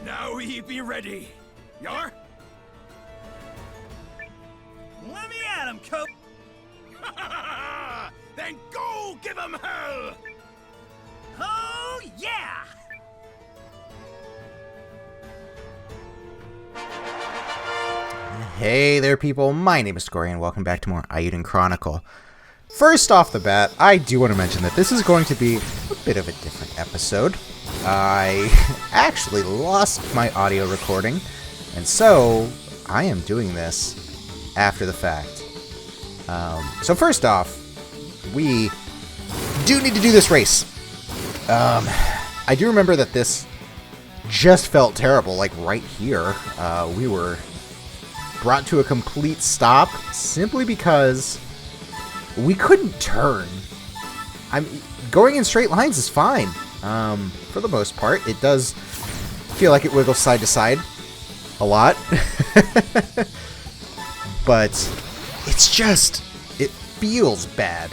Now ye be ready. Yar? Let me at him, Coach. Then go give him hell! Oh, yeah! Hey there, people. My name is Corey, and welcome back to more Eiyuden Chronicle. First off the bat, I do want to mention that this is going to be a bit of a different episode. I actually lost my audio recording, and so I am doing this after the fact. So first off, we do need to do this race. I do remember that this just felt terrible, like right here. We were brought to a complete stop simply because we couldn't turn. Going in straight lines is fine. For the most part, it does feel like it wiggles side to side a lot. But it feels bad.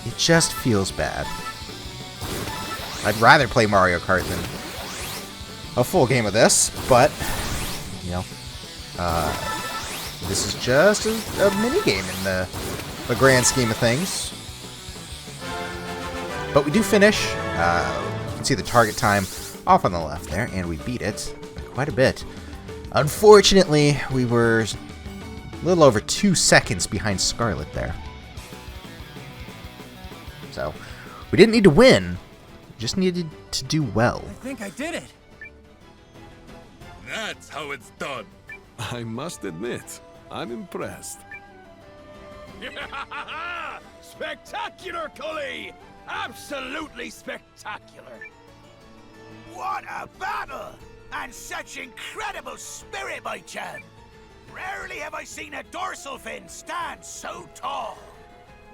It just feels bad. I'd rather play Mario Kart than a full game of this, but, you know, this is just a mini-game in the grand scheme of things. But we do finish. You can see the target time off on the left there, and we beat it quite a bit. Unfortunately, we were a little over 2 seconds behind Scarlet there. So, we didn't need to win. We just needed to do well. I think I did it. That's how it's done. I must admit, I'm impressed. Spectacular, Cully! Absolutely spectacular! What a battle! And such incredible spirit, my champ! Rarely have I seen a dorsal fin stand so tall.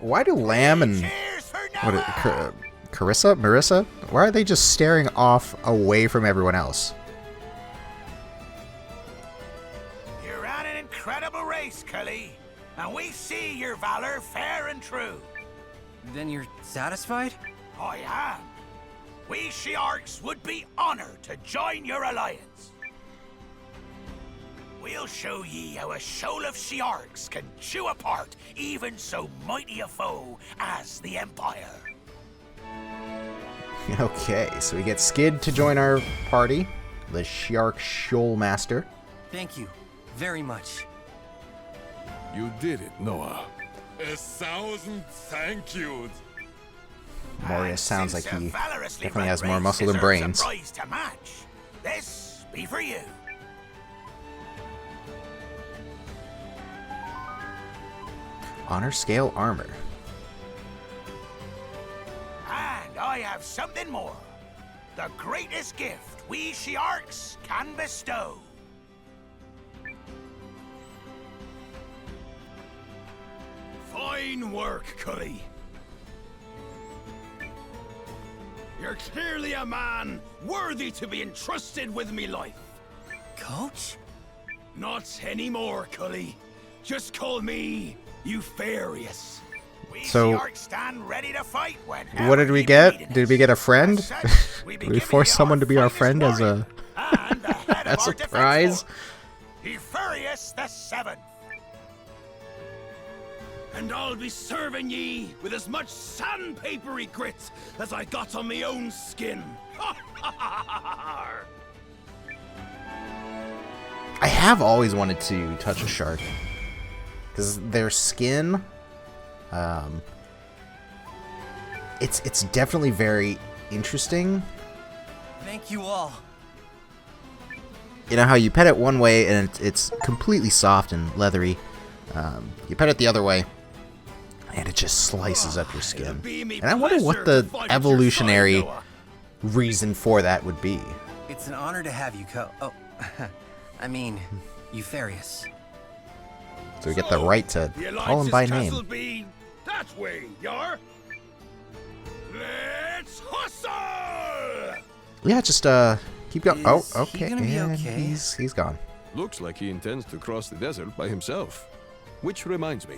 Why do Lamb and Cheers for Noah! Marissa? Why are they just staring off away from everyone else? You ran an incredible race, Cully, and we see your valor fair and true. Then you're satisfied? I am. We Shiarks would be honored to join your alliance. We'll show ye how a shoal of Shiarks can chew apart even so mighty a foe as the Empire. Okay, so we get Skid to join our party, the Shiark Shoal Master. Thank you very much. You did it, Noah. 1,000 thank yous. Moria And sounds like since a he valorously definitely run has more race muscle than deserves a brains. prize to match, this be for you. Honor Scale Armor. And I have something more. The greatest gift we Shiarks can bestow. Fine work, Cully. You're clearly a man worthy to be entrusted with me life. Coach? Not anymore, Cully. Just call me Eupharious. We So- Shiarks stand ready to fight when. What did we get? Did we get a friend? Did we force someone to be our friend as a as a prize? Eupharious the Seventh. And I'll be serving ye with as much sandpapery grit as I got on my own skin. I have always wanted to touch a shark because their skin, it's definitely very interesting. Thank you all. You know how you pet it one way and it's completely soft and leathery. You pet it the other way, and it just slices up your skin. And I wonder what the evolutionary reason for that would be. It's an honor to have you, I mean, Eupharious. So we get the right to call him by name. Be that way, Yar. Let's hustle! Yeah, just keep going. Oh, Is he okay. gonna be And okay? he's gone. Looks like he intends to cross the desert by himself. Which reminds me,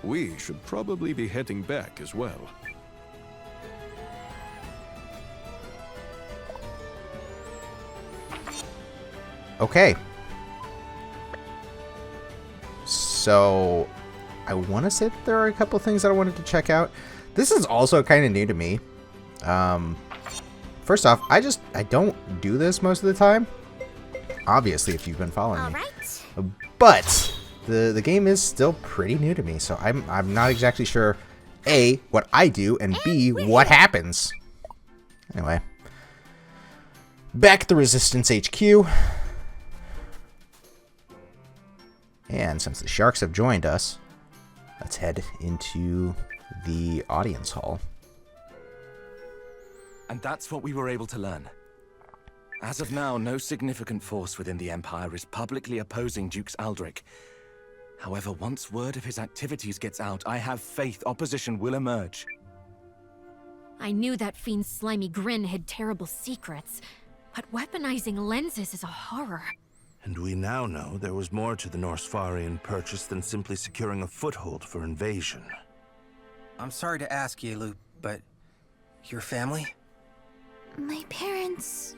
we should probably be heading back as well. Okay. So, I want to say that there are a couple things that I wanted to check out. This is also kind of new to me. First off, I don't do this most of the time. Obviously, if you've been following me. But the game is still pretty new to me, so I'm not exactly sure A, what I do, and B, what happens. Anyway. Back at the Resistance HQ. And since the sharks have joined us, let's head into the audience hall. And that's what we were able to learn. As of now, no significant force within the Empire is publicly opposing Dukes Aldrich. However, once word of his activities gets out, I have faith opposition will emerge. I knew that fiend's slimy grin hid terrible secrets, but weaponizing lenses is a horror. And we now know there was more to the Norsfarian purchase than simply securing a foothold for invasion. I'm sorry to ask, Yelu, but your family? My parents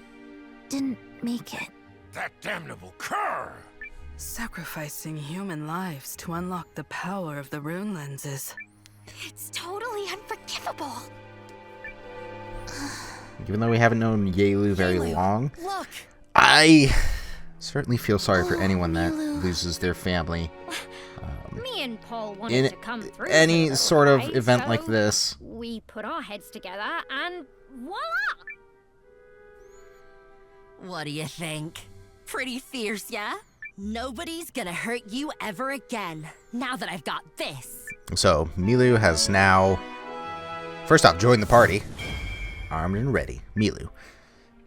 didn't make it. That damnable cur! Sacrificing human lives to unlock the power of the rune lenses. It's totally unforgivable. Even though we haven't known Yelu very long, Look! I certainly feel sorry for anyone that loses their family. Me and Paul wanted In to come through any for the sort of ride, event so like this. we put our heads together and voila! What do you think? Pretty fierce, yeah? Nobody's gonna hurt you ever again, now that I've got this. So, Milu has now, first off, joined the party. Armed and ready. Milu.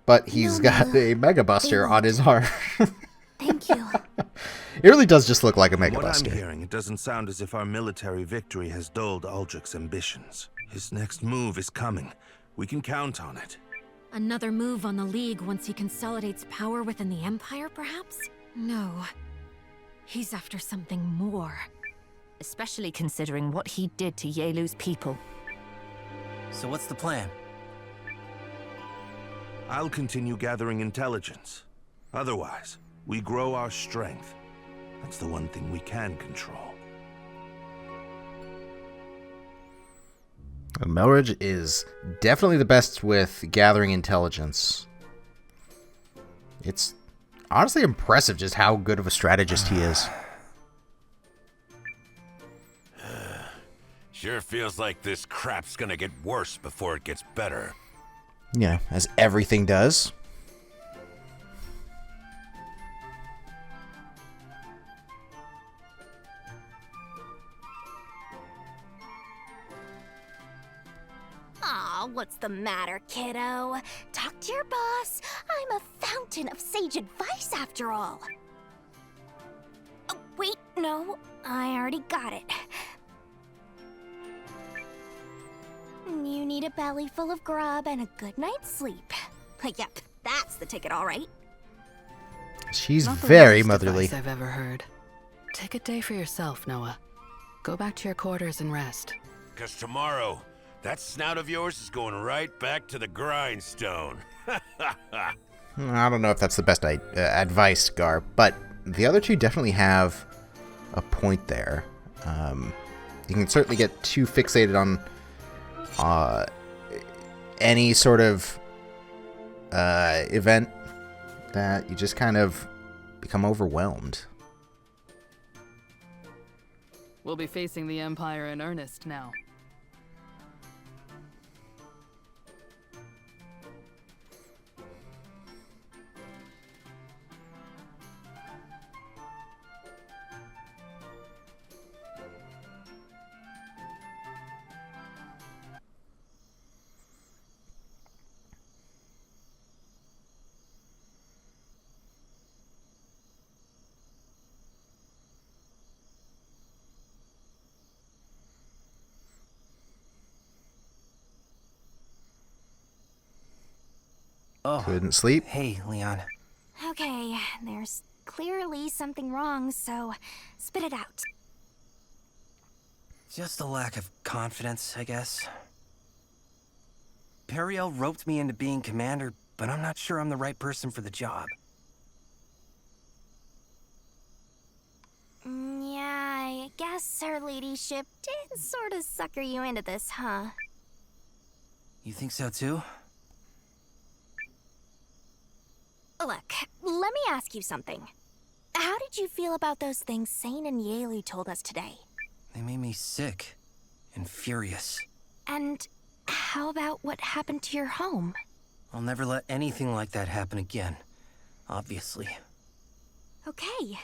But he's got a Mega Buster on his arm. Thank you. It really does just look like a Mega What I'm Buster. hearing, it doesn't sound as if our military victory has dulled Aldrich's ambitions. His next move is coming. We can count on it. Another move on the League once he consolidates power within the Empire, perhaps? No. He's after something more. Especially considering what he did to Yelu's people. So what's the plan? I'll continue gathering intelligence. Otherwise, we grow our strength. That's the one thing we can control. Melridge is definitely the best with gathering intelligence. It's honestly impressive just how good of a strategist he is. Sure feels like this crap's gonna get worse before it gets better. Yeah, as everything does. Aw, what's the matter, kiddo? Talk to your boss. I'm a fountain of sage advice after all. Oh, wait, no. I already got it. You need a belly full of grub and a good night's sleep. Yep, that's the ticket, all right. She's Not the very worst motherly. advice I've ever heard. Take a day for yourself, Noah. Go back to your quarters and rest. 'Cause tomorrow, that snout of yours is going right back to the grindstone. I don't know if that's the best advice, Gar, but the other two definitely have a point there. You can certainly get too fixated on any sort of event that you just kind of become overwhelmed. We'll be facing the Empire in earnest now. Oh, Couldn't sleep. hey, Leon. Okay, there's clearly something wrong, so spit it out. Just a lack of confidence, I guess. Periel roped me into being commander, but I'm not sure I'm the right person for the job. Yeah, I guess her ladyship did sort of sucker you into this, huh? You think so too? Look, let me ask you something. How did you feel about those things Sane and Yaelu told us today? They made me sick and furious. And how about what happened to your home? I'll never let anything like that happen again. Obviously. Okay,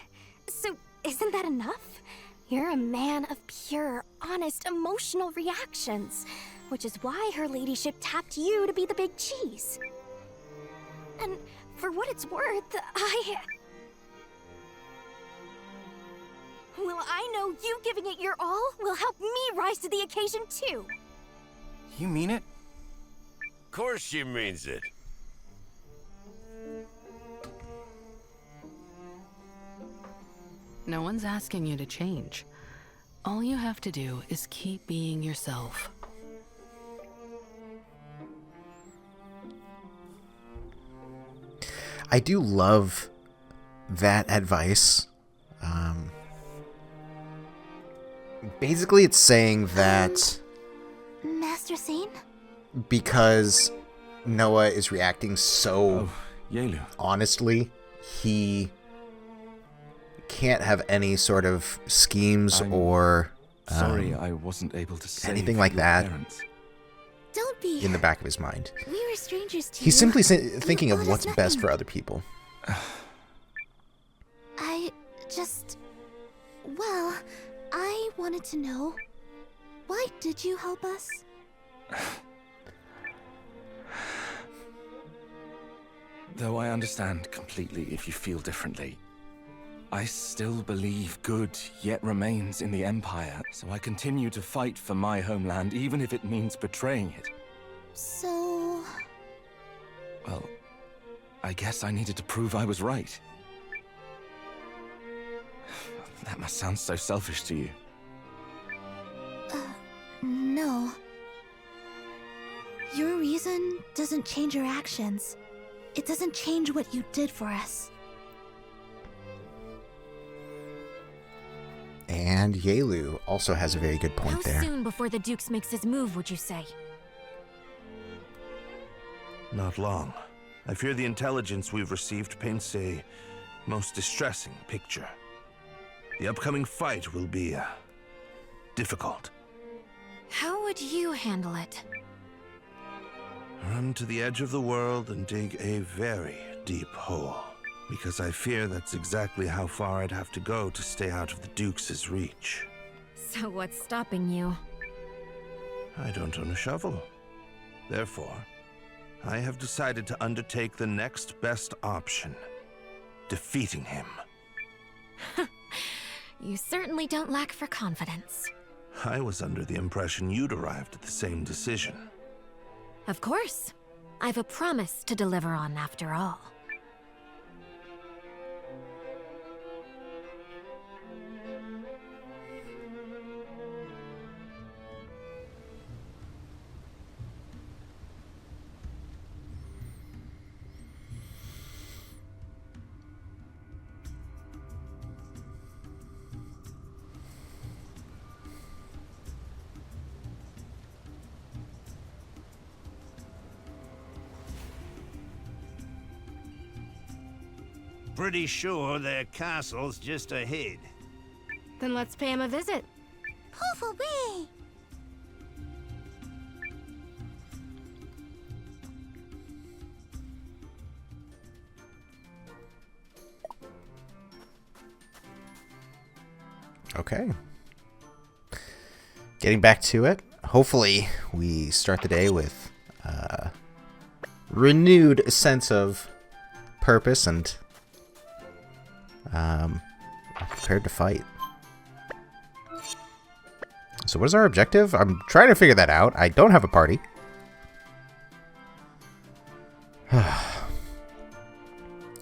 so isn't that enough? You're a man of pure, honest, emotional reactions, which is why her ladyship tapped you to be the big cheese. And for what it's worth, Well, I know you giving it your all will help me rise to the occasion too. You mean it? Of course she means it. No one's asking you to change. All you have to do is keep being yourself. I do love that advice. Basically, it's saying that Master Sane? because Noah is reacting so Yaelu. honestly, he can't have any sort of schemes or Sorry, I wasn't able to save anything like your that parents. Don't be. in the back of his mind. We were strangers to He's you. simply You thinking of owed us what's best nothing. for other people. Well, I wanted to know, why did you help us? Though I understand completely if you feel differently, I still believe good yet remains in the Empire, so I continue to fight for my homeland, even if it means betraying it. So... Well, I guess I needed to prove I was right. That must sound so selfish to you. No. Your reason doesn't change your actions. It doesn't change what you did for us. And Yaelu also has a very good point How there. soon before the Dukes makes his move, would you say? Not long. I fear the intelligence we've received paints a most distressing picture. The upcoming fight will be difficult. How would you handle it? Run to the edge of the world and dig a very deep hole. Because I fear that's exactly how far I'd have to go to stay out of the Dukes' reach. So what's stopping you? I don't own a shovel. Therefore, I have decided to undertake the next best option. Defeating him. You certainly don't lack for confidence. I was under the impression you'd arrived at the same decision. Of course. I've a promise to deliver on after all. Pretty sure their castle's just ahead. Then let's pay him a visit. Poof away! Okay. Getting back to it. Hopefully, we start the day with a renewed sense of purpose and prepared to fight. So what is our objective? I'm trying to figure that out. I don't have a party.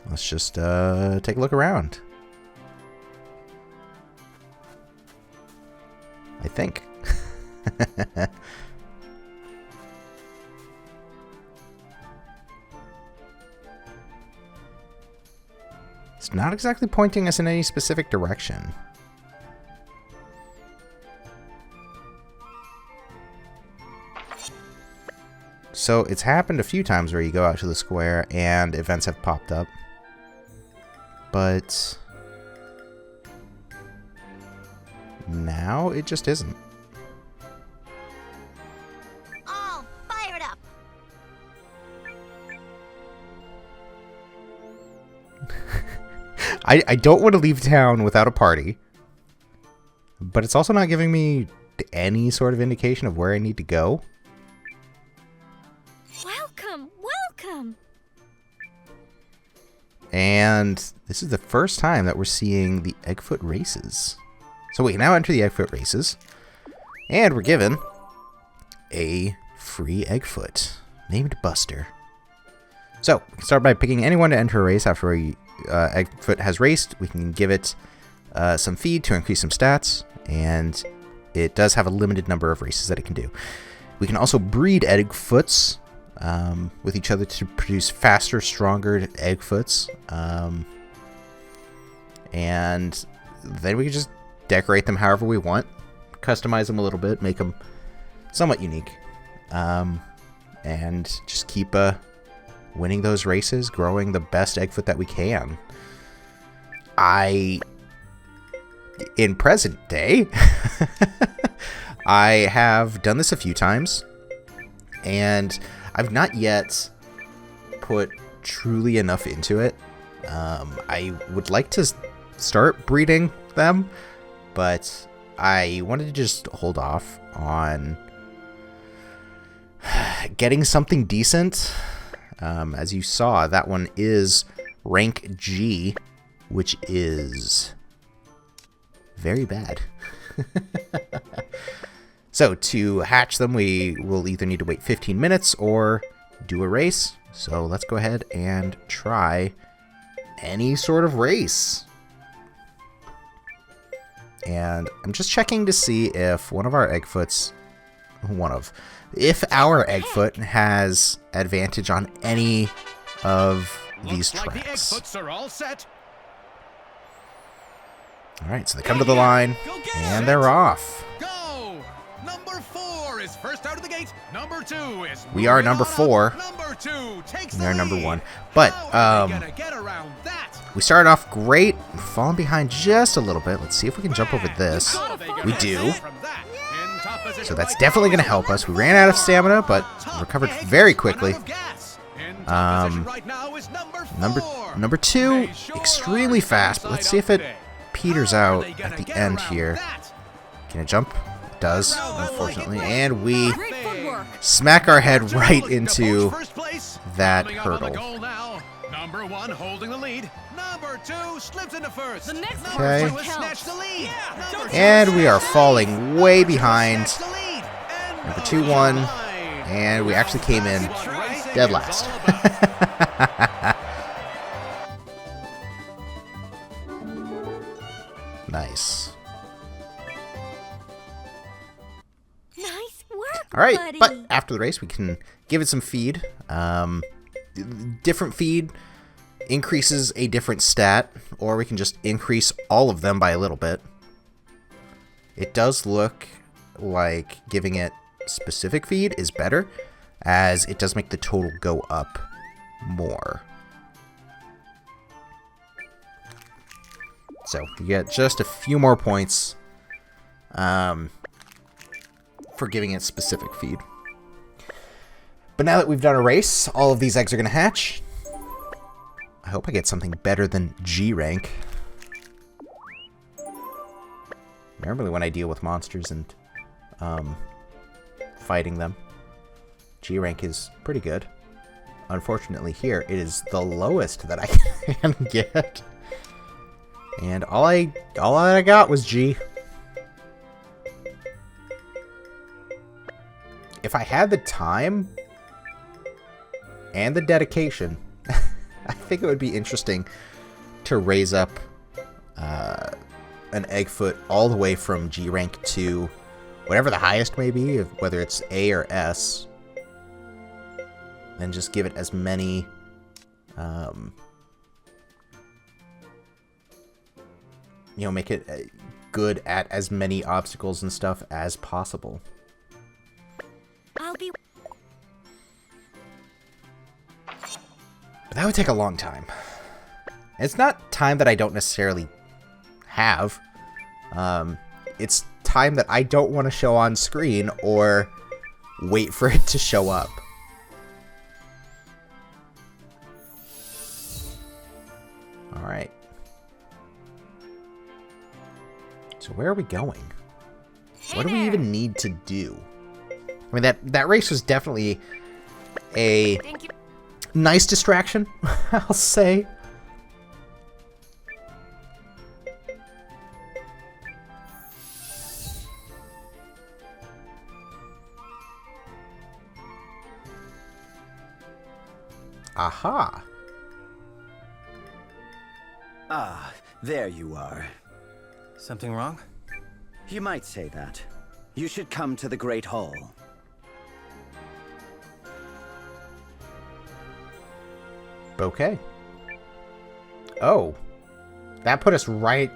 Let's just take a look around. I think. It's not exactly pointing us in any specific direction. So it's happened a few times where you go out to the square and events have popped up. But now it just isn't. All fired up. I don't want to leave town without a party. But it's also not giving me any sort of indication of where I need to go. Welcome, welcome. And this is the first time that we're seeing the Eggfoot races. So we can now enter the Eggfoot races. And we're given a free Eggfoot named Buster. So we can start by picking anyone to enter a race after Eggfoot has raced. We can give it some feed to increase some stats, and it does have a limited number of races that it can do. We can also breed Eggfoots with each other to produce faster, stronger Eggfoots, and then we can just decorate them however we want, customize them a little bit, make them somewhat unique, and just keep winning those races, growing the best Eggfoot that we can. In present day, I have done this a few times, and I've not yet put truly enough into it. I would like to start breeding them, but I wanted to just hold off on getting something decent. As you saw, that one is rank G, which is very bad. So to hatch them, we will either need to wait 15 minutes or do a race. So let's go ahead and try any sort of race. And I'm just checking to see if one of our Eggfoots, if our Eggfoot has advantage on any of these tracks. Like the Eggfoots are all set. Alright, so they come to the line, and they're off. Go! Number 4 is first out of the gate. Number 2 is... We are number 4. Number 2 takes and they're the number lead. 1. But, Get around that. we started off great, falling behind just a little bit. Let's see if we can jump over this. We do. So that's definitely going to help us. We ran out of stamina, but recovered very quickly. Number 2, extremely fast, but let's see if it peters out at the end here. Can it jump? It does, unfortunately. And we smack our head right into that hurdle. Number 1 holding the lead. Number 2 slips into first. Okay. And we are falling way behind. Number 2 won. And we actually came in dead last. Nice. Nice work, all right, buddy. but after the race, we can give it some feed. Different feed increases a different stat, or we can just increase all of them by a little bit. It does look like giving it specific feed is better, as it does make the total go up more. So you get just a few more points for giving it specific feed. But now that we've done a race, all of these eggs are going to hatch. I hope I get something better than G rank. Normally when I deal with monsters and fighting them, G rank is pretty good. Unfortunately here, it is the lowest that I can get. And all I got was G. If I had the time and the dedication, I think it would be interesting to raise up an Eggfoot all the way from G rank to whatever the highest may be, whether it's A or S, and just give it as many make it good at as many obstacles and stuff as possible. I'll be... That would take a long time. It's not time that I don't necessarily have. It's time that I don't want to show on screen or wait for it to show up. Alright. So where are we going? What do we even need to do? I mean, that race was definitely a nice distraction, I'll say. Aha. Ah, there you are. Something wrong? You might say that. You should come to the Great Hall. Okay. Oh. That put us right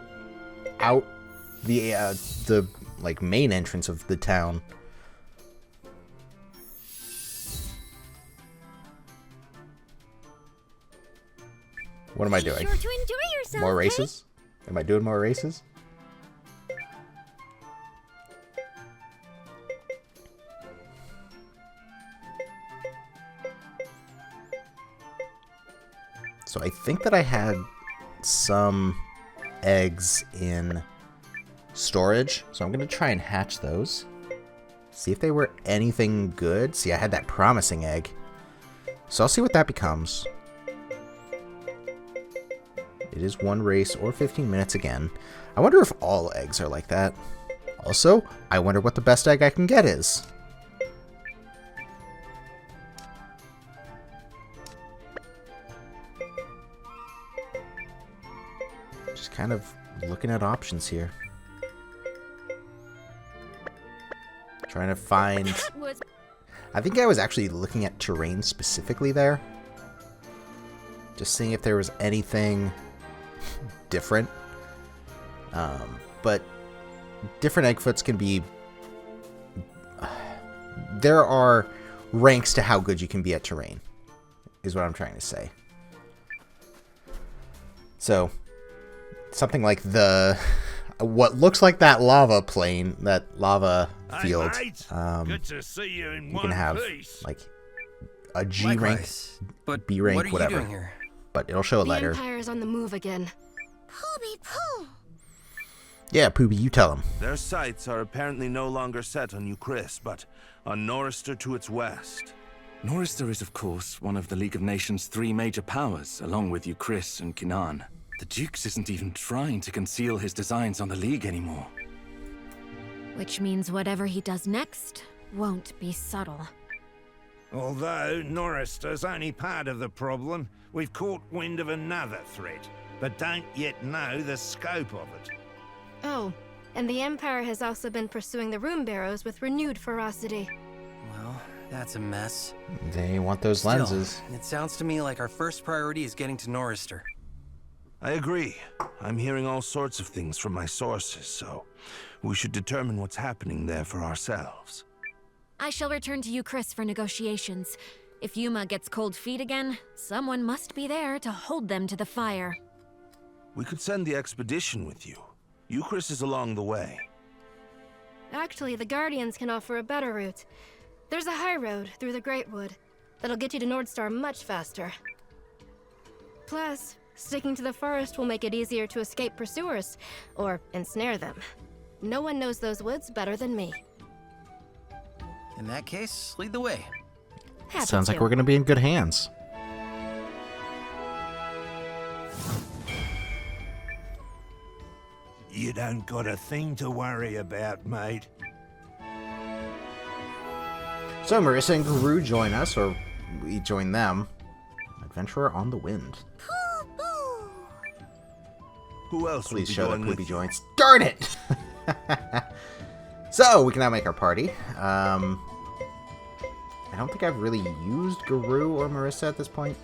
out the like main entrance of the town. What am I doing? Sure to enjoy yourself, More races? Am I doing more races? So I think that I had some eggs in storage, so I'm going to try and hatch those. See if they were anything good. See, I had that promising egg. So I'll see what that becomes. It is one race or 15 minutes again. I wonder if all eggs are like that. Also, I wonder what the best egg I can get is. Just kind of looking at options here. Trying to find... I think I was actually looking at terrain specifically there. Just seeing if there was anything different. But different Eggfoots can be... there are ranks to how good you can be at terrain, is what I'm trying to say. So, something like the... what looks like that lava plane, that lava field, Good to see you in you one can have piece. like a G rank, But B rank, what are you whatever. doing here? But it'll show it The later. Empire's on the move again. Poopy poo. Yeah, Poopy, you tell him. Their sights are apparently no longer set on Euchris, but on Norrister to its west. Norrister is, of course, one of the League of Nations' 3 major powers, along with Euchris and Kinan. The Dukes isn't even trying to conceal his designs on the League anymore. Which means whatever he does next won't be subtle. Although Norrister's only part of the problem, we've caught wind of another threat, but don't yet know the scope of it. Oh, and the Empire has also been pursuing the Rune Barrows with renewed ferocity. Well, that's a mess. They want those Still, lenses. it sounds to me like our first priority is getting to Norrister. I agree. I'm hearing all sorts of things from my sources, so we should determine what's happening there for ourselves. I shall return to you, Chris, for negotiations. If Yuma gets cold feet again, someone must be there to hold them to the fire. We could send the expedition with you. Euchris is along the way. Actually, the Guardians can offer a better route. There's a high road through the Great Wood that'll get you to Nordstar much faster. Plus, sticking to the forest will make it easier to escape pursuers, or ensnare them. No one knows those woods better than me. In that case, lead the way. Happy Sounds like to. we're going to be in good hands. You don't got a thing to worry about, mate. So Marissa and Guru join us, or we join them. Adventurer on the wind. Who else Please would be show that going with Poopy you? joins. Darn it! So, we can now make our party. I don't think I've really used Guru or Marissa at this point.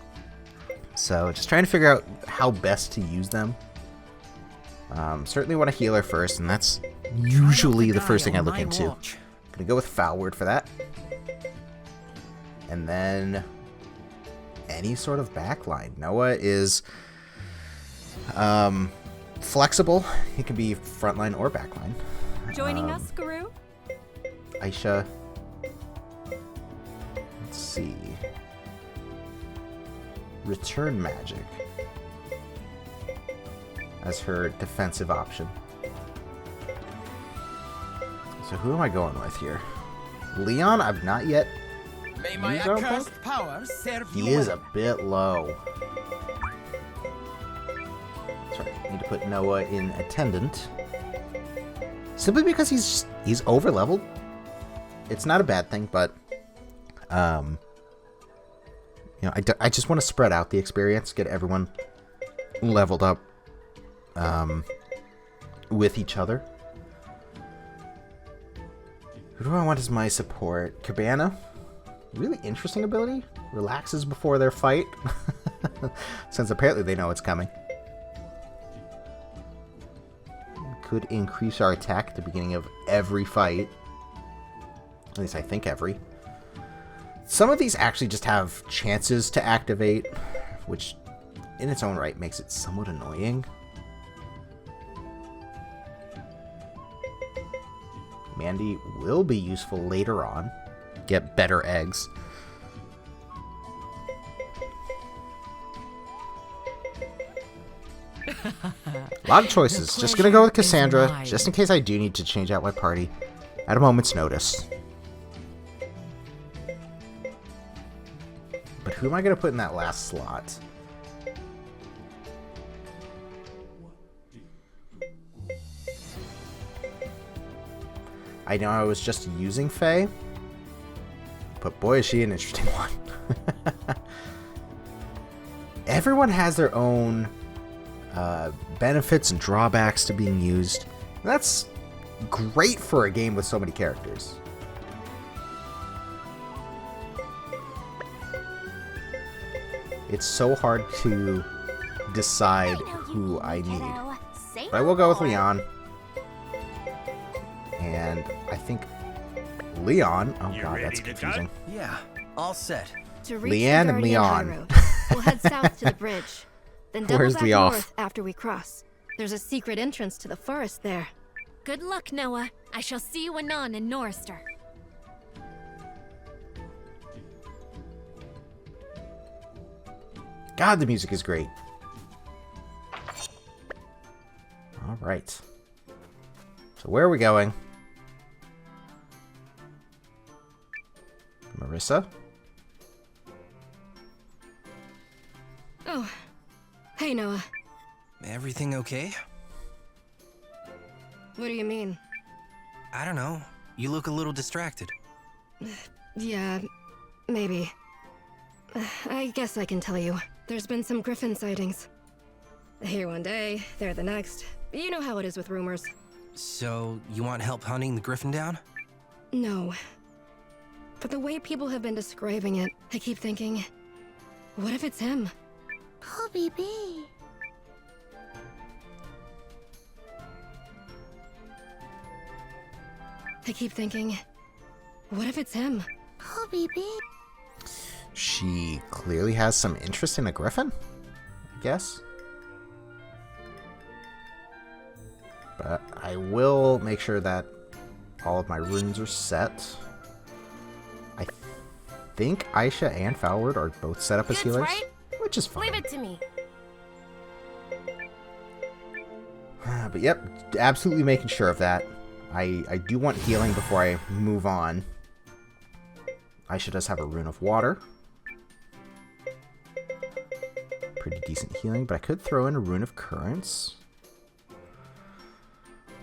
So, just trying to figure out how best to use them. Certainly want a healer first, and that's usually the first thing I look into. Gonna go with Foul Word for that. And then any sort of backline. Noah is flexible. He can be frontline or backline. Joining us, Guru? Aisha. Let's see. Return magic as her defensive option. So who am I going with here? Leon, I've not yet. May my accursed power serve you. He is a bit low. That's right. I need to put Noah in attendant. Simply because he's over leveled. It's not a bad thing, but you know, I just want to spread out the experience, get everyone leveled up with each other. Who do I want as my support? Cabana? Really interesting ability. Relaxes before their fight. Since apparently they know it's coming. Could increase our attack at the beginning of every fight. At least I think every. Some of these actually just have chances to activate, which in its own right makes it somewhat annoying. Mandy will be useful later on. Get better eggs. A lot of choices. Just gonna go with Cassandra, just in case I do need to change out my party at a moment's notice. But who am I gonna put in that last slot? I know I was just using Faye, but boy is she an interesting one. Everyone has their own benefits and drawbacks to being used. That's great for a game with so many characters. It's so hard to decide who I need. But I will go with Leon. And I think Leon. Oh god, that's confusing. Yeah, all set. To reach Leanne the and Guardian High Leon. Road, we'll head south to the bridge. Then double Where's back the off? north after we cross. There's a secret entrance to the forest there. Good luck, Noah. I shall see you anon in Norrister. God, the music is great. All right. So where are we going? Marissa? Oh, hey Noah. Everything okay? What do you mean? I don't know. You look a little distracted. Yeah, maybe. I guess I can tell you. There's been some griffin sightings. Here one day, there the next. You know how it is with rumors. So, you want help hunting the griffin down? No. But the way people have been describing it, I keep thinking, what if it's him? Oh, baby. I keep thinking, what if it's him? Oh, baby. She clearly has some interest in a griffin, I guess. But I will make sure that all of my runes are set. I think Aisha and Falward are both set up as healers, right? which is fine. Leave it to me. But yep, absolutely making sure of that. I do want healing before I move on. Aisha does have a rune of water. Pretty decent healing, but I could throw in a rune of currents.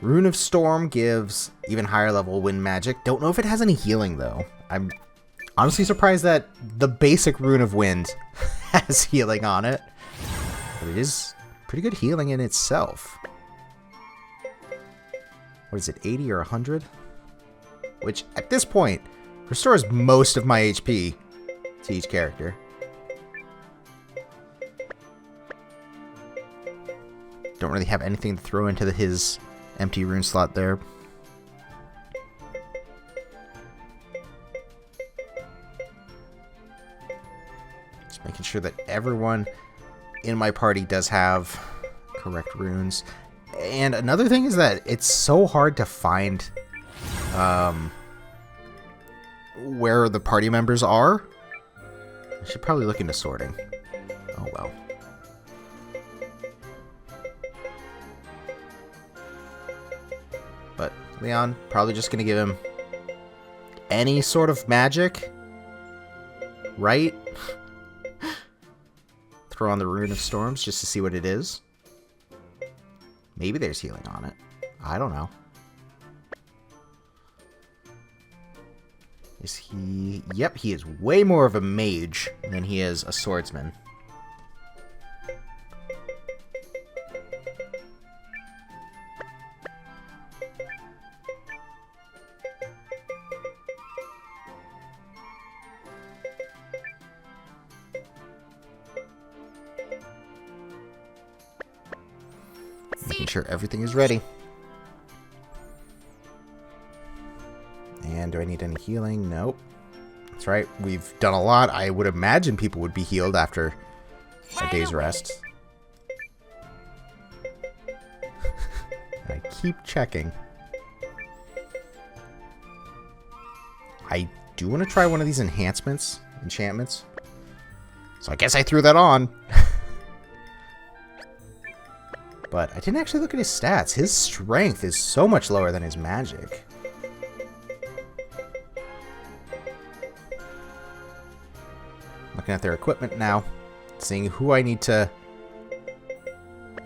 Rune of Storm gives even higher level wind magic. Don't know if it has any healing though. I'm honestly surprised that the basic Rune of Wind has healing on it. But it is pretty good healing in itself. What is it, 80 or 100? Which, at this point, restores most of my HP to each character. Don't really have anything to throw into his empty rune slot there. Just making sure that everyone in my party does have correct runes. And another thing is that it's so hard to find where the party members are. I should probably look into sorting. Oh well. But Leon, probably just gonna give him any sort of magic, right? Throw on the Rune of Storms just to see what it is. Maybe there's healing on it. I don't know. Is he... Yep, he is way more of a mage than he is a swordsman. Making sure everything is ready. And do I need any healing? Nope. That's right. We've done a lot. I would imagine people would be healed after a day's rest. I keep checking. I do want to try one of these enhancements, enchantments. So I guess I threw that on. But I didn't actually look at his stats. His strength is so much lower than his magic. Looking at their equipment now, seeing who I need to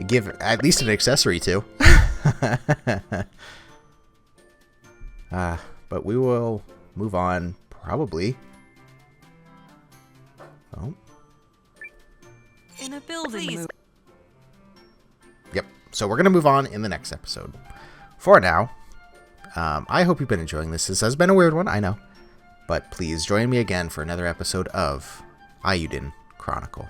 give at least an accessory to. But we will move on, probably. Oh. In a building. Yep. So we're going to move on in the next episode. For now, I hope you've been enjoying this. This has been a weird one, I know. But please join me again for another episode of Eiyuden Chronicle.